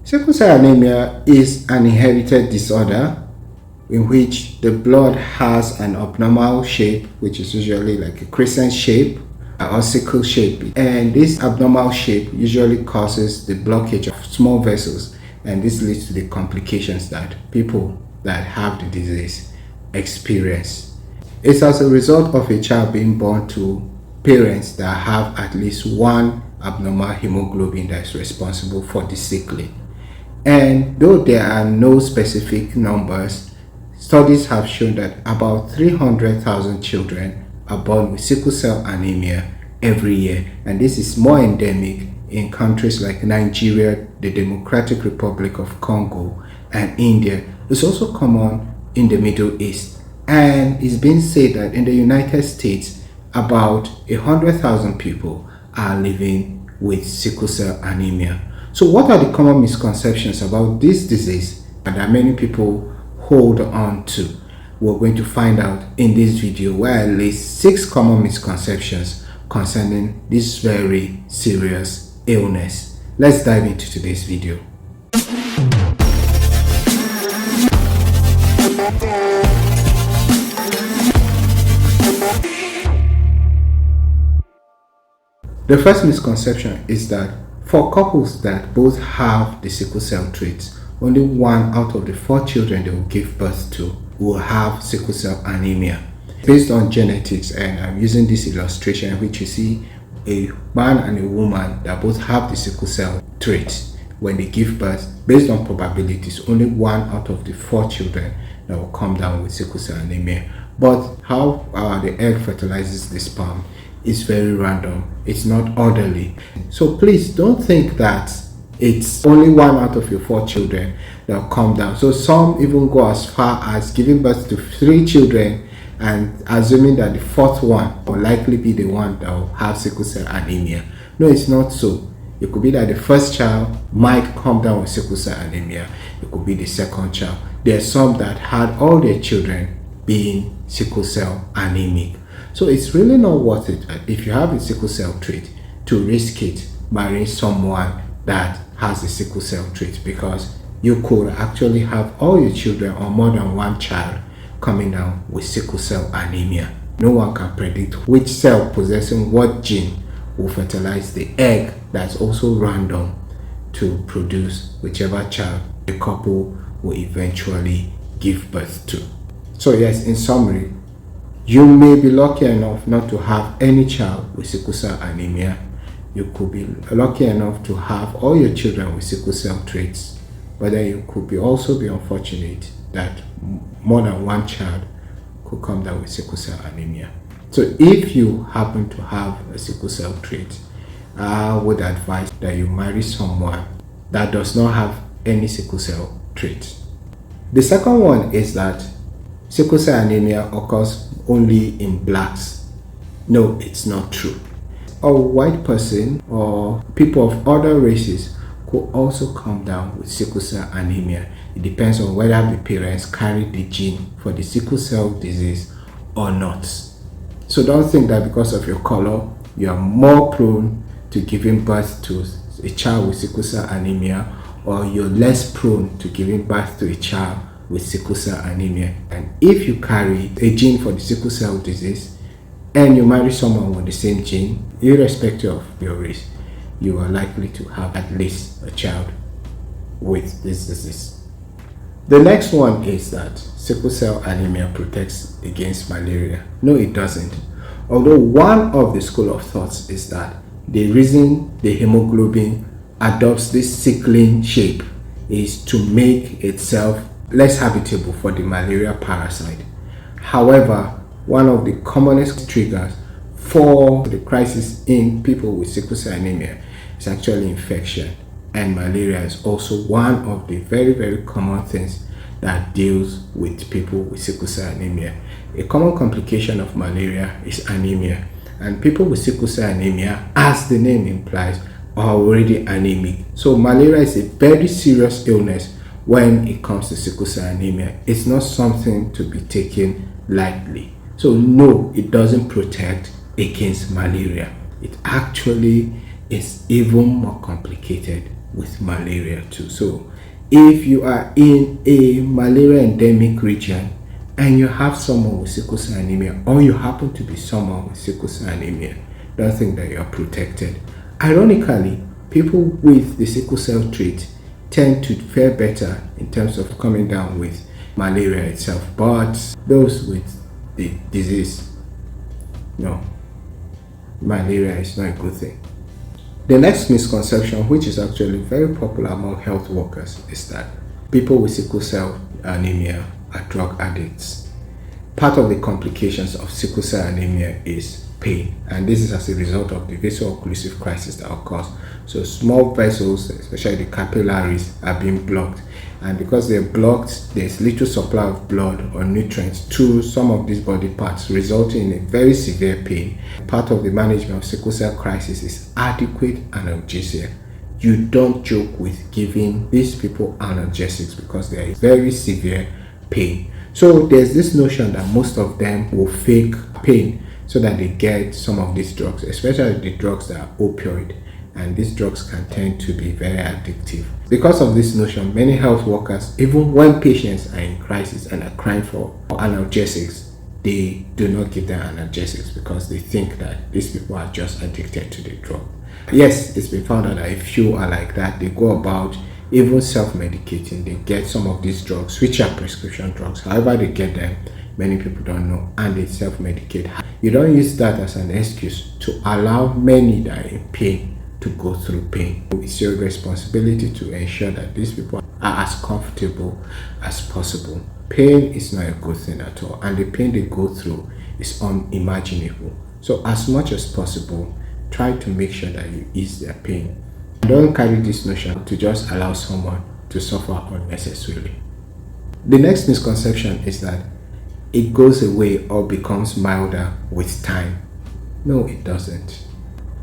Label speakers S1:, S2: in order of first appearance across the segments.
S1: Sickle cell anemia is an inherited disorder in which the blood has an abnormal shape, which is usually like a crescent shape or sickle shape. And this abnormal shape usually causes the blockage of small vessels, and this leads to the complications that people that have the disease experience. It's as a result of a child being born to parents that have at least one abnormal hemoglobin that is responsible for the sickling. And though there are no specific numbers, studies have shown that about 300,000 children are born with sickle cell anemia every year, and this is more endemic in countries like Nigeria, the Democratic Republic of Congo, and India. It's also common in the Middle East, and it's been said that in the United States about 100,000 people are living with sickle cell anemia. So what are the common misconceptions about this disease that many people hold on to? We're going to find out in this video, where I list 6 common misconceptions concerning this very serious illness. Let's dive into today's video. The first misconception is that for couples that both have the sickle cell traits, only 1 out of the 4 children they will give birth to will have sickle cell anemia. Based on genetics, and I'm using this illustration in which you see a man and a woman that both have the sickle cell traits. When they give birth, based on probabilities, only 1 out of the 4 children that will come down with sickle cell anemia. But how the egg fertilizes the sperm is very random. It's not orderly. So please don't think that it's only 1 out of your 4 children that will come down. So some even go as far as giving birth to 3 children and assuming that the 4th one will likely be the one that will have sickle cell anemia. No, it's not so. It could be that the first child might come down with sickle cell anemia. It could be the second child. There are some that had all their children being sickle cell anemic. So it's really not worth it, if you have a sickle cell trait, to risk it marrying someone that has a sickle cell trait, because you could actually have all your children or more than 1 child coming down with sickle cell anemia. No one can predict which cell possessing what gene will fertilize the egg that's also random to produce whichever child the couple will eventually give birth to. So yes, in summary, you may be lucky enough not to have any child with sickle cell anemia. You could be lucky enough to have all your children with sickle cell traits, but then you could also be unfortunate that more than 1 child could come down with sickle cell anemia. So if you happen to have a sickle cell trait, I would advise that you marry someone that does not have any sickle cell trait. The second one is that sickle cell anemia occurs only in blacks. No, it's not true. A white person or people of other races could also come down with sickle cell anemia. It depends on whether the parents carry the gene for the sickle cell disease or not. So don't think that because of your color, you are more prone to giving birth to a child with sickle cell anemia, or you're less prone to giving birth to a child with sickle cell anemia. And if you carry a gene for the sickle cell disease and you marry someone with the same gene, irrespective of your race, you are likely to have at least a child with this disease. The next one is that sickle cell anemia protects against malaria. No, it doesn't. Although one of the school of thoughts is that the reason the hemoglobin adopts this sickling shape is to make itself less habitable for the malaria parasite. However, one of the commonest triggers for the crisis in people with sickle cell anemia is actually infection, and malaria is also one of the very, very common things that deals with people with sickle cell anemia. A common complication of malaria is anemia, and people with sickle cell anemia, as the name implies, are already anemic. So malaria is a very serious illness when it comes to sickle cell anemia. It's not something to be taken lightly. So no, it doesn't protect against malaria. It actually is even more complicated with malaria too. So if you are in a malaria endemic region and you have someone with sickle cell anemia, or you happen to be someone with sickle cell anemia, don't think that you are protected. Ironically, people with the sickle cell trait tend to fare better in terms of coming down with malaria itself, but those with the disease, no, malaria is not a good thing. The next misconception, which is actually very popular among health workers, is that people with sickle cell anemia are drug addicts. Part of the complications of sickle cell anemia is pain, and this is as a result of the vaso-occlusive crisis that occurs. So small vessels, especially the capillaries, are being blocked, and because they're blocked, there's little supply of blood or nutrients to some of these body parts, resulting in a very severe pain. Part of the management of sickle cell crisis is adequate analgesia. You don't joke with giving these people analgesics because they are in very severe pain. So there's this notion that most of them will fake pain so that they get some of these drugs, especially the drugs that are opioid, and these drugs can tend to be very addictive. Because of this notion, many health workers, even when patients are in crisis and are crying for analgesics, they do not give them analgesics because they think that these people are just addicted to the drug. Yes, it's been found out that if you are like that, they go about even self-medicating. They get some of these drugs, which are prescription drugs. However they get them, many people don't know, and they self-medicate. You don't use that as an excuse to allow many that are in pain to go through pain. It's your responsibility to ensure that these people are as comfortable as possible. Pain is not a good thing at all, and the pain they go through is unimaginable. So as much as possible, try to make sure that you ease their pain. Don't carry this notion to just allow someone to suffer unnecessarily. The next misconception is that it goes away or becomes milder with time. No, it doesn't.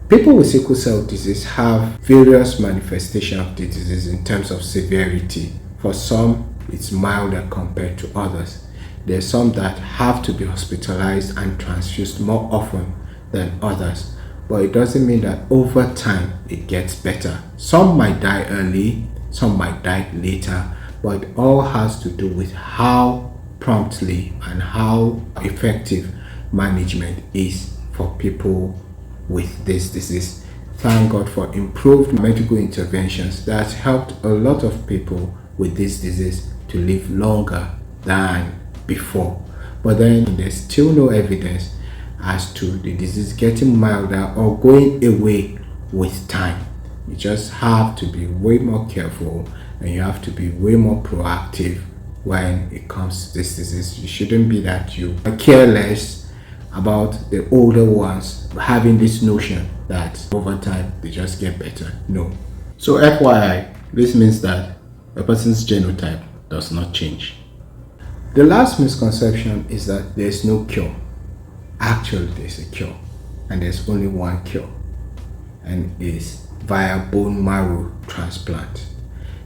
S1: People with sickle cell disease have various manifestations of the disease in terms of severity. For some, it's milder compared to others. There's some that have to be hospitalized and transfused more often than others. But it doesn't mean that over time it gets better. Some might die early, some might die later, but it all has to do with how promptly and how effective management is for people with this disease. Thank God for improved medical interventions that helped a lot of people with this disease to live longer than before. But then there's still no evidence as to the disease getting milder or going away with time. You just have to be way more careful, and you have to be way more proactive when it comes to this disease. You shouldn't be that you are careless about the older ones having this notion that over time they just get better. No. So FYI, this means that a person's genotype does not change. The last misconception is that there's no cure. Actually, there's a cure, and there's only one cure, and it's via bone marrow transplant.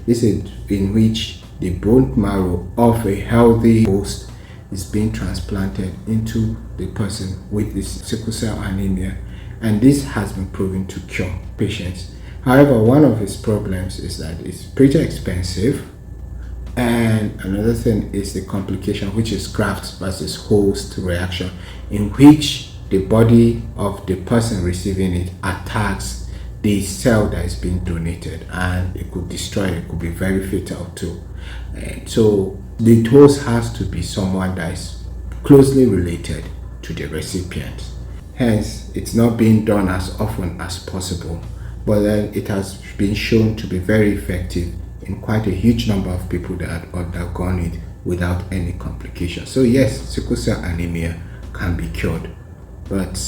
S1: This is in which the bone marrow of a healthy host is being transplanted into the person with this sickle cell anemia, and this has been proven to cure patients. However, one of its problems is that it's pretty expensive, and another thing is the complication, which is graft versus host reaction, in which the body of the person receiving it attacks the cell that is being donated, and it could destroy it. It could be very fatal too. And so the host has to be someone that is closely related to the recipient. Hence, it's not being done as often as possible, but then it has been shown to be very effective in quite a huge number of people that have undergone it without any complications. So yes, sickle cell anemia can be cured, but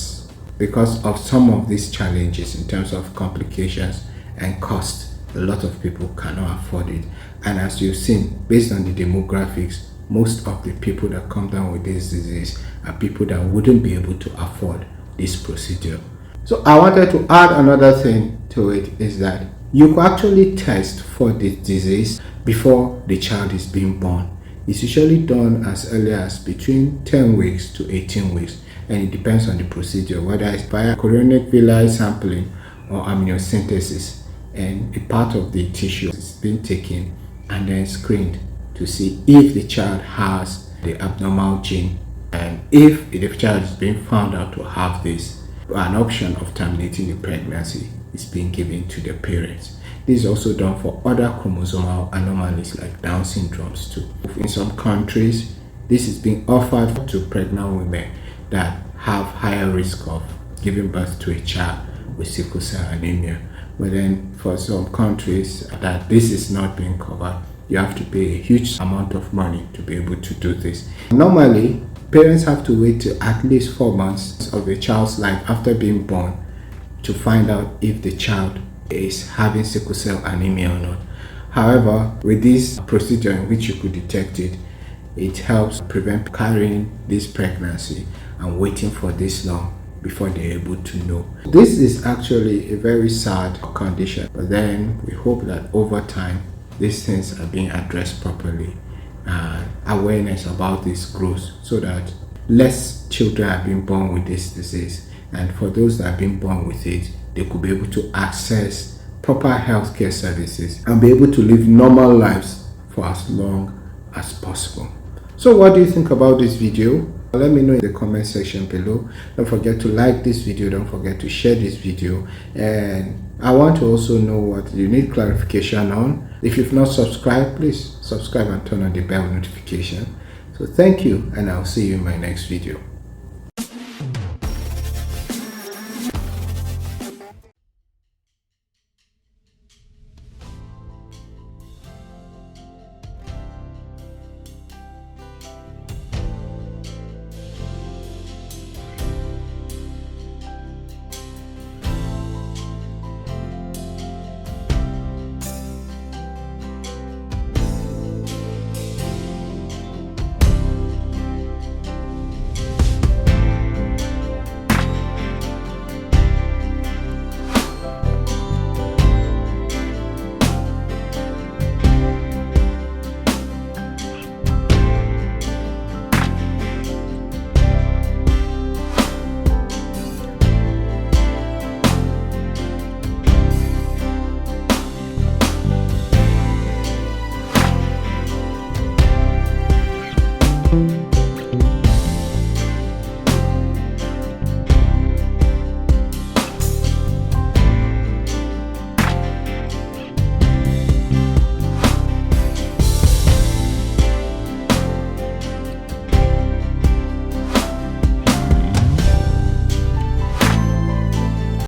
S1: because of some of these challenges in terms of complications and cost, a lot of people cannot afford it. And as you've seen, based on the demographics, most of the people that come down with this disease are people that wouldn't be able to afford this procedure. So I wanted to add another thing to it, is that you can actually test for the disease before the child is being born. It's usually done as early as between 10 weeks to 18 weeks, and it depends on the procedure, whether it's via chorionic villi sampling or amniocentesis. and a part of the tissue is being taken and then screened to see if the child has the abnormal gene, and if the child is being found out to have this, an option of terminating the pregnancy is being given to the parents. This is also done for other chromosomal anomalies like Down syndromes too. In some countries, this is being offered to pregnant women that have higher risk of giving birth to a child with sickle cell anemia. But then for some countries that this is not being covered, you have to pay a huge amount of money to be able to do this. Normally, parents have to wait till at least 4 months of a child's life after being born to find out if the child is having sickle cell anemia or not. However, with this procedure in which you could detect it, it helps prevent carrying this pregnancy and waiting for this long before they're able to know. This is actually a very sad condition, but then we hope that over time these things are being addressed properly and awareness about this grows so that less children are being born with this disease, and for those that are being born with it, they could be able to access proper healthcare services and be able to live normal lives for as long as possible. So what do you think about this video? Let me know in the comment section below. Don't forget to like this video, don't forget to share this video, and I want to also know what you need clarification on. If you've not subscribed, please subscribe and turn on the bell notification. So thank you, and I'll see you in my next video.